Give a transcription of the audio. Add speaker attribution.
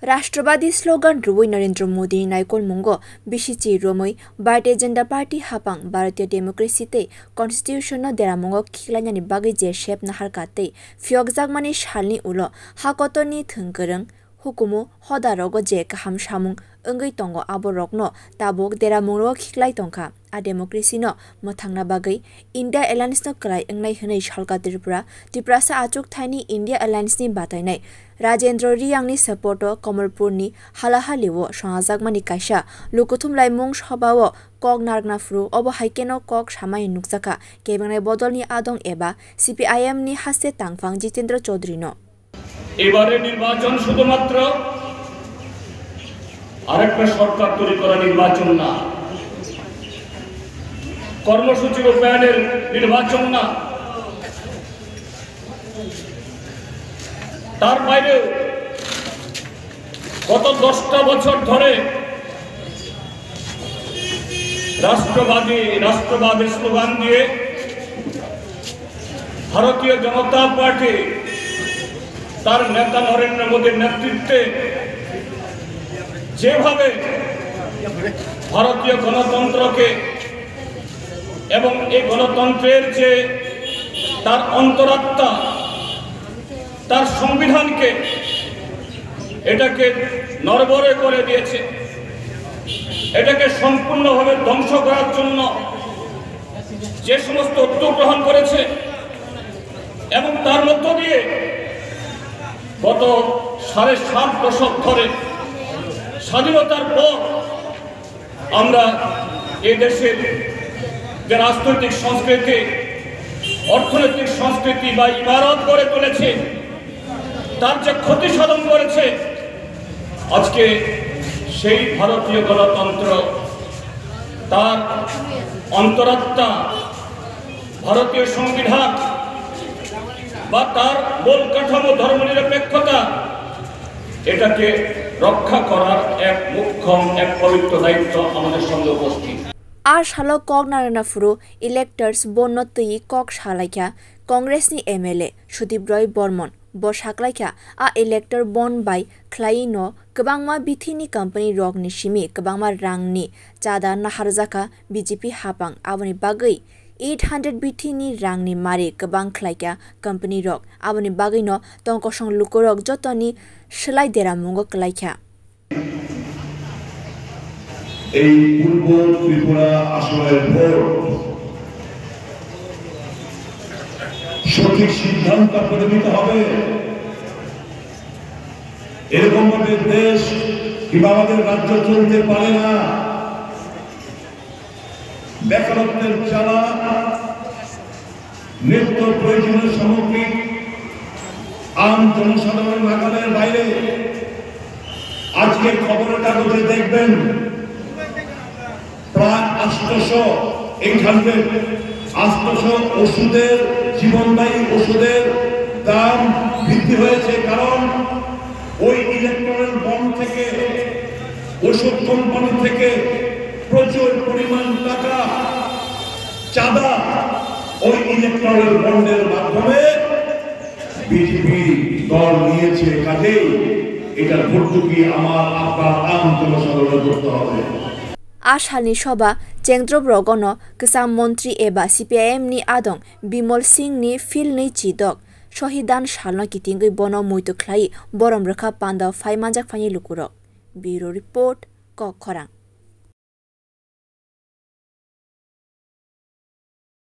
Speaker 1: राष्ट्रवादी slogan रुबुई Narendra Modi नायकोल मुंगो बिशिची रोमई Bharatiya Janata party हापांग भारतीय democracy ते constitution देरा मुंगो खिलायानि बागै जे शेप नाहार काते फियगजागमानि शालनि उलो हाकतनि थंगरं हुकुमु हदारोगो जे काहाम सामुं अंगै तंगो आबरकनो ताबोक देरा मुंगो खिलाय तंखा आ डेमोक्रेसी नो मथांना बागै इंडिया एलायंस नो क्राय अंगनाय हनै शालका त्रिपुरासा आचुक थाइनि इंडिया एलायंस नि बातायनाय राजेंद्र रियांगनि सपोर्टो कमलपुरनि हालाहालिवो संहाजागमानि कायसा लुकुथुम लाइमुं सभाओ कक नारगनाफ्रु अबो हाइकेनो कक सामाय नुकजाका केबंनाय बदलनि आदं एबा सीपीआईएम नि हासे तांफां जितेंद्र चौधरी नो
Speaker 2: এবারে নির্বাচন শুধুমাত্র আরেকটা সরকার তৈরি করা নির্বাচন না, কর্মসূচি রূপায়ণের নির্বাচন না, তার বাইরে গত 10টা বছর ধরে রাষ্ট্রবাদের স্লোগান দিয়ে ভারতীয় জনতা পার্টি তার নেতা নরেন্দ্র মোদীর নেতৃত্বে যেভাবে ভারতীয় গণতন্ত্রকে এবং এই গণতন্ত্রের যে তার অন্তরাত্মা তার সংবিধানকে এটাকে নড়বড়ে করে দিয়েছে, এটাকে সম্পূর্ণভাবে ধ্বংস করার জন্য যে সমস্ত উদ্যোগ গ্রহণ করেছে এবং তার মধ্য দিয়ে গত 7.5 দশক ধরে স্বাধীনতার পর আমরা এই দেশের যে রাজনৈতিক সংস্কৃতি অর্থনৈতিক সংস্কৃতি বা ইমারত গড়ে তুলেছে তার যে ক্ষতি সাধন করেছে, আজকে সেই ভারতীয় গণতন্ত্র তার অন্তরাত্মা ভারতীয় সংবিধান বা তার মূল কাঠামো ধর্মনিরপেক্ষতা এটাকে রক্ষা করার এক মুখ্যম এক পবিত্র দায়িত্ব আমাদের সঙ্গে উপস্থিত।
Speaker 1: আর শালো কক নারায়ণফুরু ইলেক্টর্স বন্নতই কক শালাইকা কংগ্রেসনি एमएलए सुदीप रॉय बर्मन ब साकलाइका आ इलेक्टर बन बाय ख्लाइनो गोबांमा बिथिनि कंपनी रगनि सिमि गोबांमा रांनि चादा नाहारजाका बीजेपी हापां आवनि बागै 800 बिथिनि रांनि मारि गोबां ख्लाइका कंपनी रग आवनि बागैनो तंकसं लुकुरग जतनि सोलाय देरा मुंगो क्लाइका
Speaker 3: এই পূর্ব ত্রিপুরা আসনের ভোট সঠিক সিদ্ধান্ত করে নিতে হবে। এরকম ভাবে দেশ কিংবা আমাদের রাজ্য চলতে পারে না। বেকারত্বের জ্বালা, নিত্য প্রয়োজনীয় সামগ্রী আম জনসাধারণের নাগালের বাইরে। আজকে খবরের কাগজে দেখবেন প্রায় 800 ওষুধের জীবনদায়ী ওষুধের দাম বৃদ্ধি হয়েছে, কারণ ওই ইলেকট্রনিক বন্ড থেকে ওষুধ কোম্পানি থেকে প্রচুর পরিমাণ টাকা চাঁদা ওই ইলেকট্রনিক বন্ডের মাধ্যমে বিজেপি দল নিয়েছে। কাজেই এটার ভর্তুকি আমার আপনার আম জনসাধারণের করতে হবে।
Speaker 1: आशालनि सभा चेंद्रब रगनो गोसाम मन्त्री एबा सीपीआईएम नि आदं बिमल सिंह नि फिल नै चिदक शहीदान शालनो कितिंगै बनो मुइतो ख्लाई बरम रखा पान्दा फाइमानजाक फाइनि लुकुरक ब्यूरो रिपोर्ट कक खरां।